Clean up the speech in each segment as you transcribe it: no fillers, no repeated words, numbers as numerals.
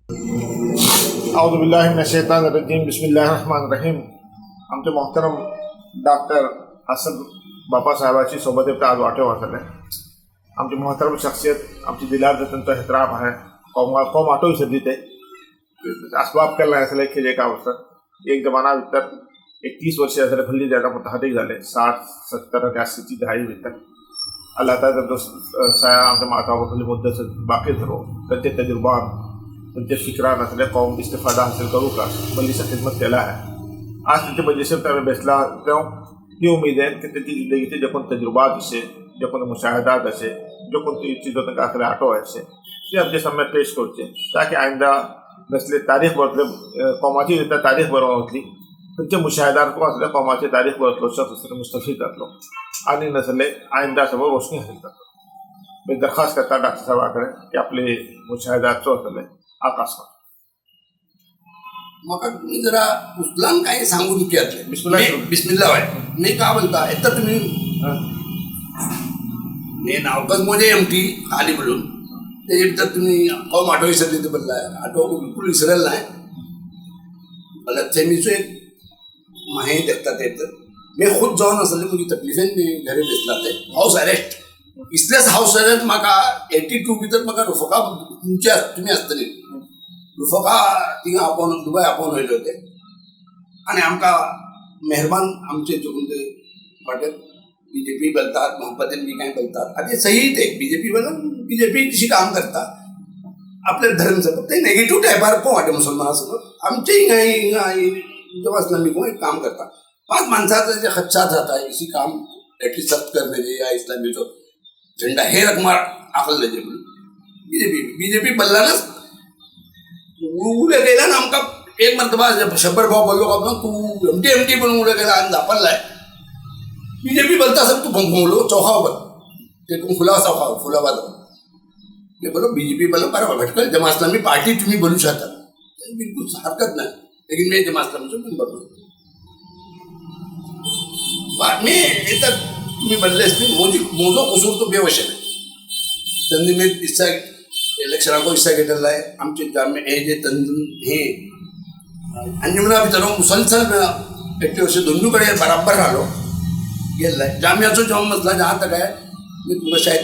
औज़ुबिल्लाहिमिनश्शैतानिर्रजीम बिस्मिल्लाहिर्रहमानिर्रहीम. आमचे मोहतरम डॉक्टर हसन बाबासाहेबाची सोबत आज वाटे वाचले. आमची मोहतरम शख्सियत आमची दिलार जतनचा एहतराम आहे. कौम आटो सदी ते असबाब केला असले की एक अवस्था एक जमाना भितर 31 वर्ष असले खल्ली जागा मुतहदिक झाले 60-70 आणि 80ची दहाई भितर अल्लाह ताला जो साया आमच्या मातावर खल्ली मुद्दत बाकी धरो त्यांचे तजुर्बान त्यांचे फिक्रान असले कौम इस्तिफादा हासिल करू का बल्लीचा खिदमत केला आहे. आज त्यांच्या मजलिसेत आम्ही बेसला तेव्हा ही उम्मीद है कि त्यांची जिंदगीचे जे कोण तजुर्बात असे जे कोण मुशाहदात असे जो कोणती चीज़ों तक आखिर आटो असे ते आमचे सामने पेश करचे ताकि आइंदा नसले तारीख बदले कौमाची रित्या तारीख बरोबर होती त्यांचे मुशाहदात को असले कौमाची तारीख बदलो शख्स मुस्तफीद जातलो आणि नसले आइंदा सबब रोशनी हासिल करतो. मी दरखास्त करता डॉक्टर साहेबाकडे की आपले मुशाहदात जो असले आकाश म्हाका तुम्ही जरा उचलान काय सांगून की बिस्मिल्ला भाई मी का बोलता येता तुम्ही मी नावकच मोजे एमटी आली म्हणून ते भितर तुम्ही कौम आठो विसरले ते बोलला आठो बिलकुल विसरल नाही मला सेमीचो एक माहे देखता ते मी खुद जाऊन असले मुझी तकलीफेन मी घरी बसला ते हाऊस अरेस्ट इसलेच हाऊस अरेस्ट म्हाका 82 भितर म्हाका रुफका तुम्ही आसतली रुफका थिंगा आपण दुबय आपण वयले होते आणि आमकां मेहरबान आमचे चुकून ते वाटेर बीजेपी बोलतात मोहब्बतेन बी काय बोलतात आनी सही ते बीजेपी बोलन बीजेपी तशी काम करता आपले धर्म फक्त नेगेटिव्ह टायपार को वाटे मुसलमानासमोर आमचे हिंगा जवा इस्लामी को एक काम करता 5 माणसाचं जे खदशात जाता इसी काम एटलीस्ट सख्त करणे या इस्लामीचो झेंडा हे रकमा आखले जे बीजेपी बल्लानच उडे गेला ना आमकां एक मरतबा 100 भाव बोललो का तू एमटी म्हणून उडे गेला आणि दापरलाय बीजेपी बोलता असं तू भंगलो चौखाव बोल ते तुम खुला चौखाव फुलाबाद मी बोलो बीजेपी बोलो बरोबर भटकल जमा इस्लामी पार्टी तुम्ही बोलू शकता बिलकुल हरकत नाही लेकिन मैं जमा इस्लामीचो मेंबर मी येतात तुम्ही बोललेस मी मोजो कसूर तो बेवशेन त्यांनी मी दिसा इलेक्शनाको हिस्सा घेतलेला आहे आमचे जामे हे जे हे अंजुमना भितर मुसलसल 80 वर्ष दोन्ही कडे बराबर राहिलो गेलाय जामियाचो जॉब मसला जहाँ तक आहे मी तुला शायद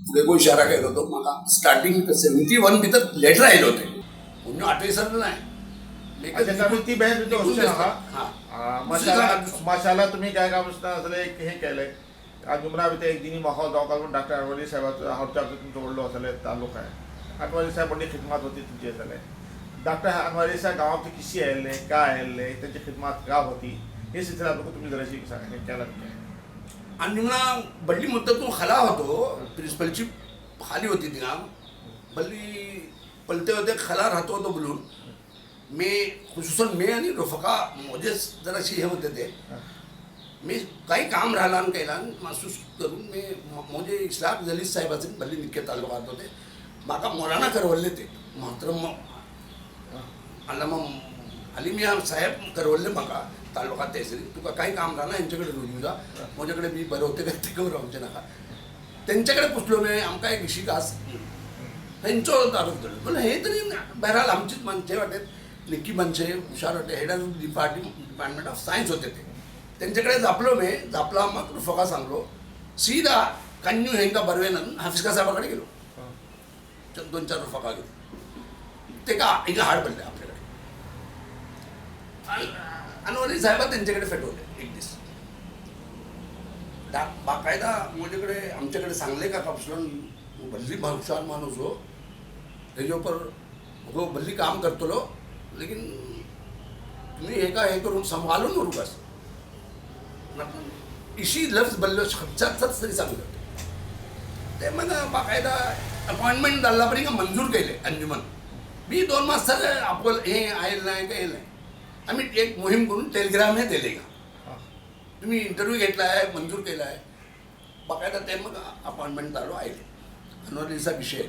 पुढे को इशारा केला होतो म्हाका स्टार्टिंग 71 भितर लेटर आयले होते म्हणून आठवे सरलं नाही ती बँक माशाला तुम्ही काय काम असले हे केलंय अंजुमना भितर एक दिनी माहोल जावं म्हणून डॉक्टर अनवरी साहेबाचो हावच्या तुमचो व्हडलो असले तालुक आहे अनवरी साहेब व्हडली खिदमत होती तुमची असले डॉक्टर अनवरी साहेब गांवांत किशी आयले काय आयले त्यांची खिदमत का होती हे सिलसिला तुम्ही जराशी केला अंजुमना बल्ली मुद्दतून खला होतो प्रिन्सिपलची खाली होती तिला बल्ली पलते होते खला राहतो होतो बोलून मी खुसूसन मी आणि रफका मोजेच जराशी हे होते ते मी काही काम राहिला आणि केला महसूस करून मी मोजे इस्लाम जलील साहेबाचे भल्ली निक्के तालुकात होते म्हाका मौलाना करवल्ले ते मोहतरम अल्लामा अलिमिया साहेब करवल्ले म्हाका तालुकात तेसरी तुका काही काम राहिला यांच्याकडे रुजू जा माझ्याकडे मी बरं होते का ते करू आमचे नाका त्यांच्याकडे पुसलो मी आमका एक इशी कास त्यांचो तालुक धरलो पण हे तरी बहरहाल आमचीच माणसे वाटेत निक्की माणसे हुशार होते head of department of science होते ते त्यांच्याकडे जापलो मी जापला मग रुफका सांगलो सीधा कन्यू हेंका बरवेनन हाफिजका साहेबाकडे गेलो 2-4 रुफका गेलो ते का हिंगा हाड पडले आपल्याकडे अनवरी साहेबा त्यांच्याकडे फेटवले एक दिवस बाकायदा माझ्याकडे आमच्याकडे सांगले का कापसून भल्ली हुशार माणूस हो त्याच्या ऊपर हो भल्ली काम करतलो लेकिन तुम्ही हे का हे करून संभाळून करू बस इशी लफ्ज बल्लो खर्चाच तरी सांगलं ते मग बाकायदा अपॉइंटमेंट झाला परी का मंजूर केले अंजुमन मी 2 मास झाले आपण हे आयल नाही का येईल नाही आम्ही एक मोहीम करून टेलिग्राम हे दिले का तुम्ही इंटरव्ह्यू घेतला आहे मंजूर केला आहे बाकायदा ते मग अपॉइंटमेंट झालो आले अनवरीचा विषय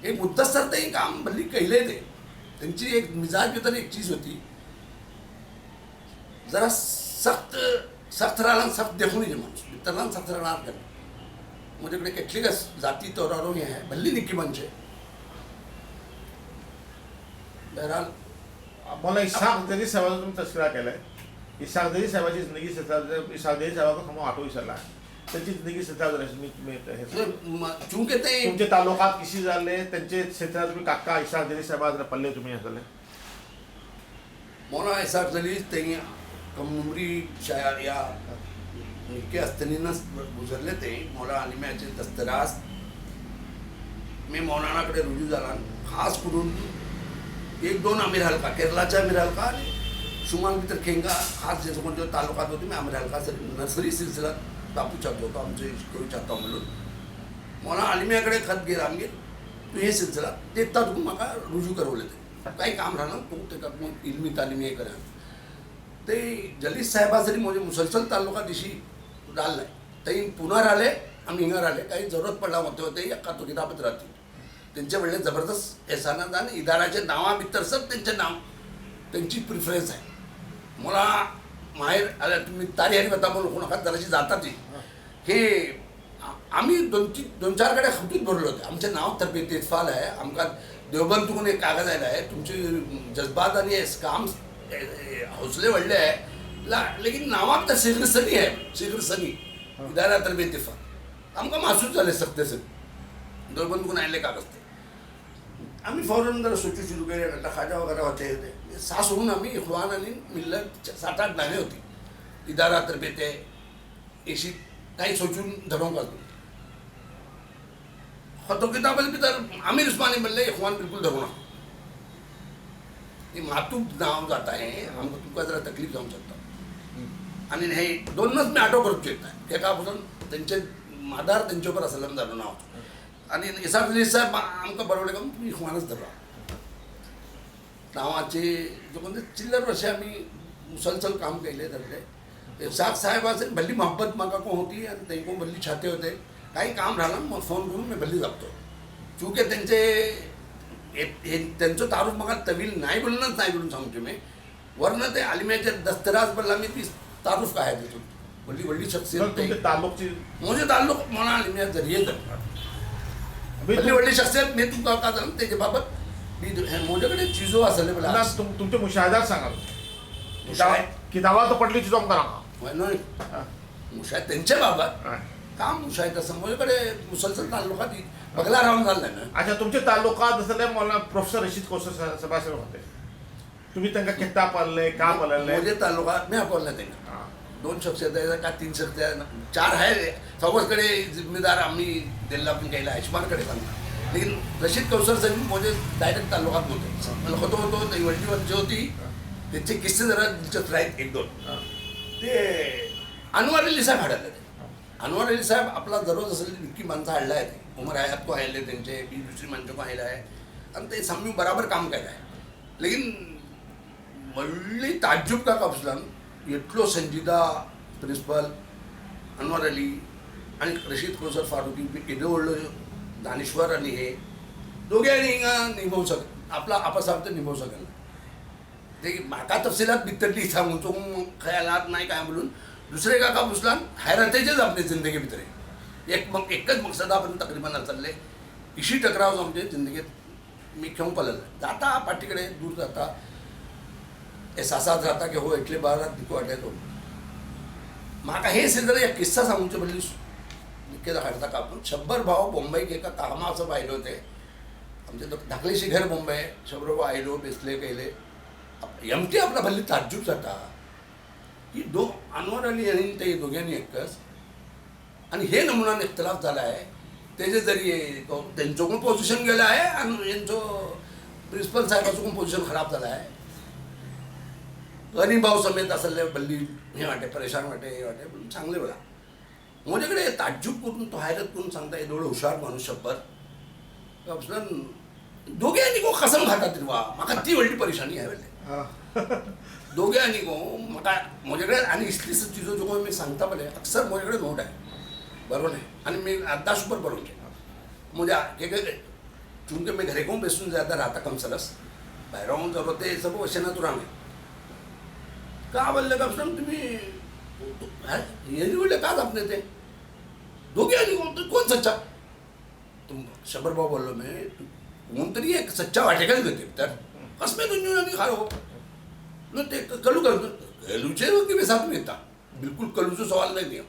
एक मुद्दस्तर ते काम भल्ली केले ते त्यांची एक मिजाज भितर एक चीज होती जरा सख्त राहला सख्त देखून ये माणूस भितरला सख्त राहणार करणे माझ्याकडे કેટલીક जाती तोरारो हे आहे भल्ली निक्की म्हणजे बहरहाल मला इसाक जरी साहेबाचा तुम्ही तस्करा केलाय. इसाक जरी साहेबाची जिंदगी इसाक जरी साहेबाचा खमो आठवू विसरला त्यांची जिंदगी सत्ता चूंकि ते तुमचे तालुकात किशी झाले त्यांचे क्षेत्रात तुम्ही काका इसाक जरी साहेबा जरा पल्ले तुम्ही झाले. मोना इसाक जली ते कमुमरी शायर या निके असतानाच गुजरले ते मोला आणि मॅचे दस्तरास मी मौलानाकडे रुजू झाला. खास करून एक दोन आमिर हलका केरळाच्या आमिर हलका आणि सुमान भितर खेंगा खास जे कोणत्या तालुक्यात होते मी आमिर हलका नर्सरी सिलसिला बापू चाहतो होतो आमचे करू चाहता म्हणून मला आलिम्याकडे खत गेला आमगे तू हे सिलसिला ते तूं म्हाका रुजू करवले ते काही काम राहणार तू ते मग इल्मी तालिमी हे करा ते जलीस साहेबासरी म्हणजे मुसलसल तालुका दिशी राहिलाय ते पुन्हा राहिले आम्ही हिंगा राहिले काही जरूरत पडला होते एका तो किताबत राहतील त्यांचे म्हणले जबरदस्त एहसानात आणि इदाराचे नावा भितर सब त्यांचे नाव त्यांची प्रिफरन्स आहे. मला माहेर आल्या तुम्ही तारी आणि बता बोलू नका जराशी जातात हे आम्ही दोन चार कडे खपीत भरले होते. आमचे नाव तर्फे तेजफाल आहे आमका देवबंदून एक कागद आयला आहे तुमचे जज्बात आणि काम हौसले वाढले आहे लेकिन नावात तर शेखरसनी आहे शेखरसनी इदारा तर्फे इत्तेफाक आमका महसूस झाले सकते से देवबंदून आयले कागद ते आम्ही फौरन जरा सोचू सुरू केले खाजा वगैरे होते सास होऊन आम्ही इखवान आणि मिल्लत 7-8 नावे होती इदारा तर्फे ते एशी काही सोचून धरून काढतो तो किताबात भितर आमिर उस्मानी म्हणले इखवान बिलकुल धरू नका हे मातूक नाव जात आहे आमकां तुमकां जरा तकलीफ जावंक शकता आणि हे दोनच मी आठव करूंक शकता एका पासून त्यांचे मादार त्यांचे पर असलम जालो नाव आणि इसाक जली साहेब आमकां बरोवले का तुम्ही इखवानच धरा नावाचे जो म्हणजे चिल्लर वर्षे आम्ही मुसलसल काम केले धरले इसाक साहेबाचे भल्ली मोहब्बत म्हाका कोण होती आणि तेंको भल्ली छाते होते काही काम राहिलं मग फोन करून मी भल्ली जातो चूंकि त्यांचं तारूफ म्हाका तवील नाही बोलूनच नाही बोलून सांगतो मी वरनं ते आलिम्याच्या दस्तराज बोलला मी ती तारूफ काय आहे तिथून भल्ली व्हडली शख्सियत तालुकची म्हणजे तालुक म्हणा आलिम्या जरिये भल्ली व्हडली शख्सियत मी तुमका का जाण तेजे बाबत मी माझ्याकडे चिजो आसले मला तुमचे मुशाहिदात सांगा किताबात पडली चिजो आमकां न्हय मुशाहिद त्यांच्या बाबत काम मुशाहिद असं माझ्याकडे मुसलसल तालुकात बगला राहून झालं ना. अच्छा तुमच्या तालुकात असले मला प्रोफेसर रशीद कोसर सभासद होते तुम्ही त्यांना किता पाळले का पाळले माझे तालुकात मी आपल्याला त्यांना 2 शख्सियत आहे का 3 शख्सियत 4 आहे सगळ्याकडे जिम्मेदार आम्ही दिल्ला पण घ्यायला आयुष्मानकडे सांगतो लेकिन रशीद कौसर सर माझे डायरेक्ट तालुकात होते मला होतो ती वडील होती त्यांचे किस्से जरा दिलचस्प आहेत 1-2 ते अनवर अली साहेब हाडायला ते अनवर अली साहेब आपला दररोज असेल इतकी माणसं हाडला आहे उमर हयात को आयले त्यांचे बी दुसरी माणसं को आयला आहे आणि ते सामने बराबर काम केलं आहे लेकिन व्हडली ताज्जुब का कापसलान एटलो संजिदा प्रिन्सिपल अनवर अली आणि रशीद कोसर फारुकी एडो व्हडलो दानेश्वर आणि हे दोघांनी हिंगा निभवू शक आपला आपासाप ते निभवू शकेल ते म्हाका तफसिलात भितरली सांगून तो खयालात नाही काय म्हणून दुसरे काका पुसलान हैरातेचेच आपली जिंदगी भितर एकच मकसदा आपण तकरीबन चालले इशी टकराव आमचे जिंदगीत मी खेळून पळयला जाता पाठीकडे दूर जाता एहसासात जाता की हो इतले बारात दिको वाटतो म्हाका हे जर एक किस्सा सांगूचे बदली निके हाडता का आपण 100 भाव मुंबईक एका कामाचं आयले होते आमचे धाकलीशी घर मुंबई 100 भाव आयलो बेसले केले एमटी आपला भल्ली ताज्जुब जाता की अनवर अली आणि ते दोघांनी एकच आणि हे नमुना इख्तलाफ झाला आहे त्याचे जरिये त्यांच्याकडून पोझिशन गेलं आहे आणि यांचं प्रिन्सिपल साहेबाचं पोझिशन खराब झालं आहे गरीबाव समेत असले बल्ली हे वाटे परेशान वाटे हे वाटे पण चांगले बघा माझ्याकडे ताज्जुब करून तो हैरत करून सांगता एवढं हुशार माणूस 100 दोघे गो कसम खातात वा म्हाका ती व्हडली परेशानी आहे दोघे आणि गो म्हाका माझ्याकडे आणि इसलीस चिजो जो मी सांगता पडले अक्सर माझ्याकडे नोट आहे बरोबर आहे आणि मी अर्धा शुपर भरून घे म्हणजे चूंकि मी घरे कोण बेसून जाता राहता कमसलस बाहेर राहून जर ते सब वशनात राहणे का बोलले का तुम्ही बोलले काच आपले ते दोघे आणि कोण सच्चा तुम 100 भाव बोललो मी कोणतरी एक सच्चा वाटेकच घेते तर कसमे तुझे आणि खायो न ते कलू कलूचे की बेसातून येता बिलकुल कलूचो सवाल नाही दिया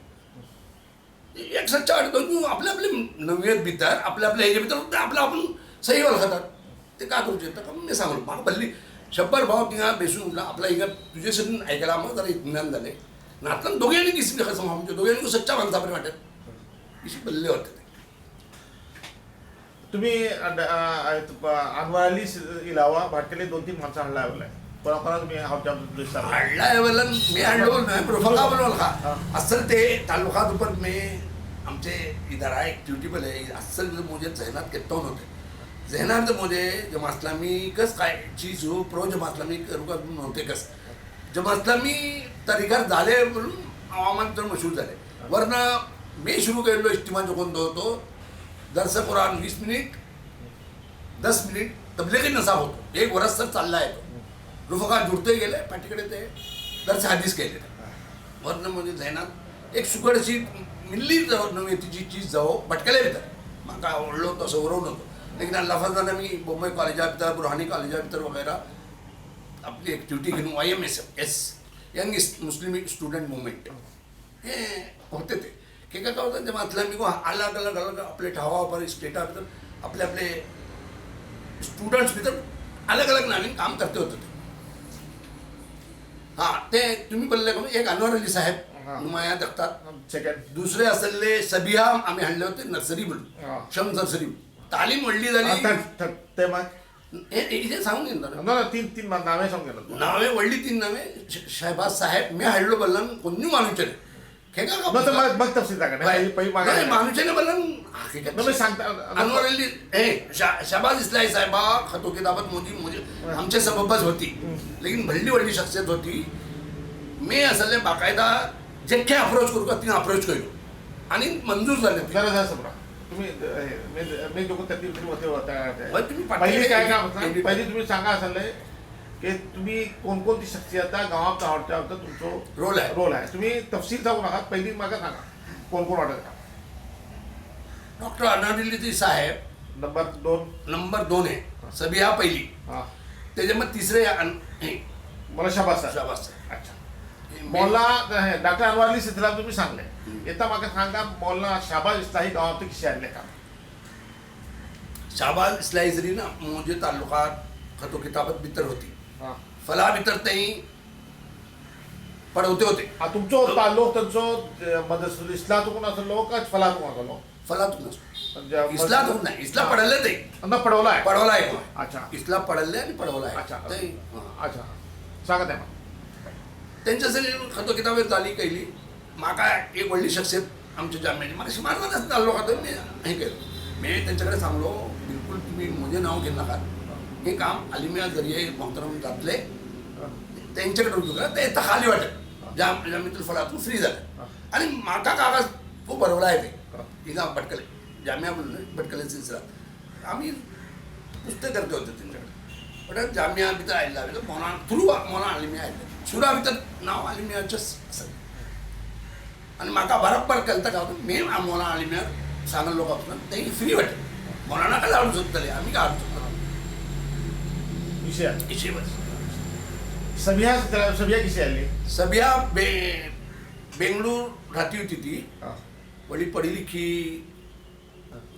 एक सच्चा दोन आपले आपले नव्हे भितर आपल्या आपल्या हेजे भितर आपलं आपण सही वळखतात ते का करूचे तर का मी सांगलो म्हाका भल्ली 100 भाव तिंगा बेसून उरला आपला हिंगा तुझे सगळं ऐकायला मग जरा इत्मीनान झाले नातलं दोघांनी दिसले कसं म्हणजे दोघांनी सच्चा माणसा बरे वाटत इशी बल्ले होते तुम्ही अनवर अली इलावा भाटकेले 2-3 माणसं हाडला आवडलाय कोणा तुम्ही हावच्या दुसरा हाडला वेळेला मी हाडलो नाही प्रोफागा बोलवलं का असल ते तालुकात ऊपर में आमचे इधर आहे एक्टिविटी पहले असल मुझे जहनात केतोन होते जहनात मुझे जमा इस्लामी कस काय चीज हो प्रो जमा इस्लामी करूका नव्हते कस जमा इस्लामी तरीकार झाले म्हणून हवामान तर मशहूर झाले वरना मी सुरू केलेलो इज्तिमा जो कोण होतो दरस कुरान 20 मिनिट 10 मिनिट तबलिगी नसाब होतो 1 वर्ष तर चालला आहे तो रुफका जुडते गेले पाठीकडे ते दरस हदीस केले वरनं म्हणजे जैनात एक सुगडशी मिल्ली जाऊ नव्हे तिची चीज जावं भटकेले भितर म्हाका आवडलो तसं उरवून होतो लेकिन लफाजाना मी बॉम्बे कॉलेजा भितर बुरहानी कॉलेजा भितर वगैरे आपली एक्टिविटी घेऊन YMS यंग मुस्लिम स्टुडंट मुवमेंट हे होते ते काय होतं तेव्हा म्हटलं मी अलग अलग अलग आपले ठावावर स्टेटा भितर आपले आपले स्टुडंट्स भितर अलग अलग नवीन काम करते होते ते हां ते तुम्ही बोलले का एक अनवर अली साहेब नुमाया देखतात सेकंड दुसरे असले सबिया आम्ही हाणले होते नर्सरी म्हणून शम नर्सरी तालीम वडली झाली ते मग हे सांगून घेणार 3 नावे सांगून नावे वडली 3 नावे शहबाज साहेब मी हाडलो बोलला कोणी माणूचे खेगा मग तफसील टाका माणूचे बोलला सांगता अनवर अली शहबाज इस्लाई साहेबा खतो किताबत मोदी आमचे सबबच होती लेकिन भल्ली वडली शख्सियत होती मी असले बाकायदा जे काय अप्रोच करू का तिने अप्रोच केलो आणि मंजूर झाले तुम्ही मी जो होते तुम्ही पहिली काय काम पहिली तुम्ही सांगा असले की तुम्ही कोणकोणती शख्सियत गावात आवडत्या तुमचं रोल आहे तुम्ही तफसील सांगू नका पहिली मागा सांगा कोण कोण वाटत का डॉक्टर अनादिल्ली साहेब नंबर 2 आहे सबिया पहिली त्याच्या मग तिसरे मला शहबाज अच्छा मौला डॉक्टर अनवर अली इस्लाम तुम्ही सांगले येता म्हाका सांगा मौलाना शहबाज इस्लाही गावात कशी आणले का शहबाज इस्लाही जरी ना म्हणजे तालुकात खतो किताबत भितर होती फला भितर ते पडवते होते तुमचो तालुक त्यांचो मदरसा इस्लातून असलो का फलातून असलो फलातून इस्लातून नाही इस्ला पडले ते पडवला आहे अच्छा इस्ला पडले आणि पडवला आहे अच्छा सांगा त्या त्यांच्यासाठी खतो किताबेत झाली कैली माका एक व्हडली शख्सियत आमच्या जाम्याची म्हाका मारनाच चाललो खातो मी हे केलं मी त्यांच्याकडे सांगलो बिलकुल तुम्ही म्हजे नाव घेऊ नका हे काम अलिमिया जरिये मोहतरम जातले त्यांच्याकडे रुजू करा ते खाली वाटेल जामियातुल फलातून फ्री झालं आणि माका कागज तो बरोबर आहे ते हिंगा भटकले जामिया म्हणून भटकले सिलसिला आम्ही पुस्तक करते होते त्यांच्याकडे पण जामिया भितर आयला मोना थ्रू मोना अलिमिया आयले सुरा भितर नाव अलिमियाचेच असेल आणि म्हाका बरोबर केलं का मी मोना अलिमिया सांगल लोक आपण ते फ्री वाटेल मोनाना काय हाडूं सोदतले आमी काय हाडूं विषय सबिया कशी आली सबिया बेंगळूर राहती होती ती वडी पढ़ी लिखी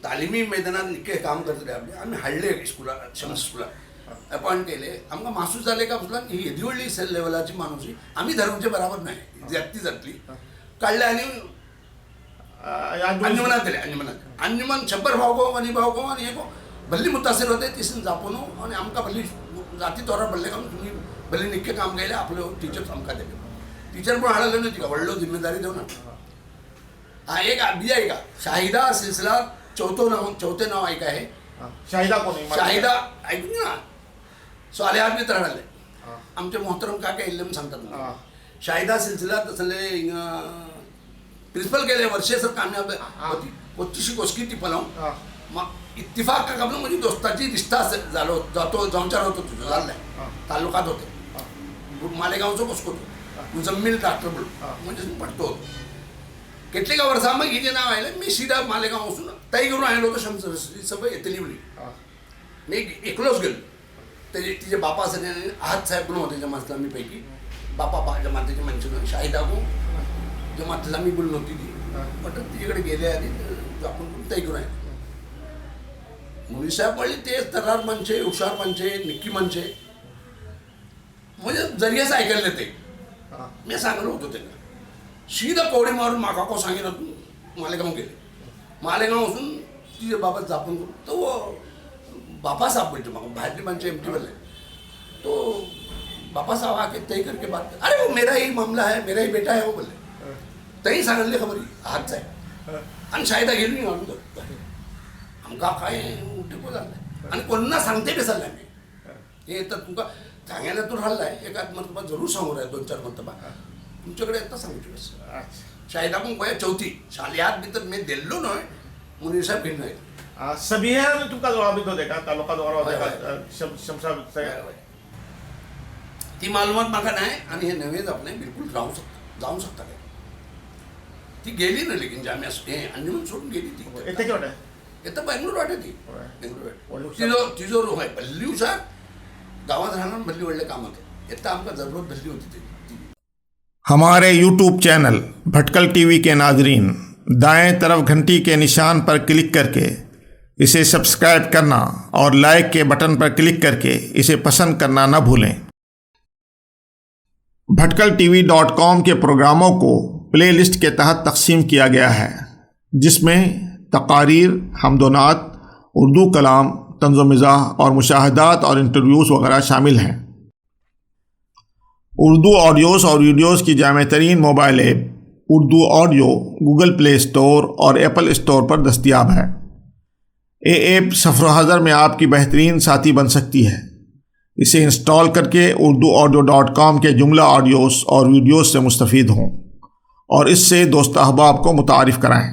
तालिमी मैदानात निके काम करतले आपले आम्ही हाडले स्कुलात शम्स स्कुलात अपॉइंट केले आमकां मासूस जाले का फुटल्यान ही येदी व्हडली लेवलाची माणूस आम्ही धर्मचे बराबर नाही जातली काढले आणि अंजुमनात दिले अंजुमन 100 भाव गो आणि हे गो भल्ली मुतासिर होते तिसून जापून आणि आमकां भल्ली जाती तोरा पडले का तुम्ही भल्ली निक्के काम केले आपले टीचर्स आमकां दिले टीचर पण हाडले न्हू तिका व्हडलो जिम्मेदारी देऊ ना एक बिया ऐका शाहिदा सिलसिला चौथे नाव ऐका आहे शाहिदा कोणी शाहिदा ऐकून ना स्वालिहात बी हाडले आमचे मोहतरम काका येयल्ले म्हणून सांगतात शाहिदा सिलसिला तसले प्रिन्सिपल केले वर्षे सर कामयाब होती कोच्चीशी कोसकी ती पलाव मग इत्तिफाक का म्हणून म्हणजे दोस्ताची रिश्ता झालो जावचार होतो तुझं झालाय तालुकात होते मालेगावचो कोसको होतो मुजम्मिल डॉक्टर म्हणजे पडतो होतो कितले का वर्सां मग हिजे नाव आयलें मी सीधा मालेगांव वचून ताई घेऊन आयलो होतो शमसर सगळं येतली म्हणली मी एकलोच गेलो तिचे बापा असं आहात साहेब म्हणून होते जमात इस्लामीपैकी बापा जमातीचे मनसून शाहिद आबू जमात इस्लामी बोलून होती ती म्हटलं तिच्याकडे गेले आणि आपण तय करू आहे मुली साहेब म्हणले ते तरार माणसे हुशार माणसे निक्की माणसे म्हणजे जरियाच ऐकायला ते मी सांगलो होतो त्यांना सीधा कवडे मारून माका सांगेन तू मालेगाव गेले मालेगाव असून तिचे बाबा जापून करू तो बापा साहब बोलते मग बाहरली माणसे एमटी वाले तो बापा साहब आके तय करके बात कर अरे वो मेरा ही मामला है मेरा ही बेटा है वो बोले तरी सांगले खबर हातचा आहे आणि शायदा गेली नाही आणून तर आमका काय उठे झालं आणि कोणाला सांगते कसं मी हे तर तुका सांगायला तू राहिलाय एका मरतबा जरूर सांगू आहे 2-4 मरतबा तुमच्याकडे आता सांगतो बस शायदा पण गोया चौथी शालियात भी तर मी दिल्लो नाही मुनीर साहेब घेऊन आहे सभी है तुमका जवाब दो देखा तालुका द्वारा देखा शमशाद ती मालूमात मागा नाही आणि हे नव्हे आपले बिलकुल जाऊ शकता काय ती गेली ना लेकिन जाम्या हे अंजुमन सोडून गेली ती येते केवढे येतं बेंगलोर वाटे ती ओळख बेंगलोर तिजो रोह आहे भल्ली हुशार गावात राहणार भल्ली वडले कामात येतं आमका जरूरत भल्ली होती ती हमारे YouTube चैनल भटकल टीवी के नाजरीन दाएं तरफ घंटी के निशान पर क्लिक करके इसे सब्सक्राइब करना और लाइक के बटन पर क्लिक करके इसे पसंद करना न भूलें। भटकलtv.com के प्रोग्रामों को प्लेलिस्ट के तहत तकसीम किया गया है जिसमें तकारीर, हमदोनात, उर्दू कलाम, तंज़ो-मिज़ाह और मुशाहदात और इंटरव्यूज़ वगैरह शामिल हैं। उर्दू ऑडियोज़ और वीडियोज़ की जामे तरीन mobile app Urdu audio Google play store और एप्पल स्टोर पर दस्तयाब है। ये ऐप सफ़र हज़र में आपकी बेहतरीन साथी बन सकती है। इसे इंस्टॉल करके urduaudio.com के जुमला ऑडियोज़ और वीडियोज़ से मुस्तफ़ीद हों और इससे दोस्त अहबाब को मुतारिफ़ कराएँ।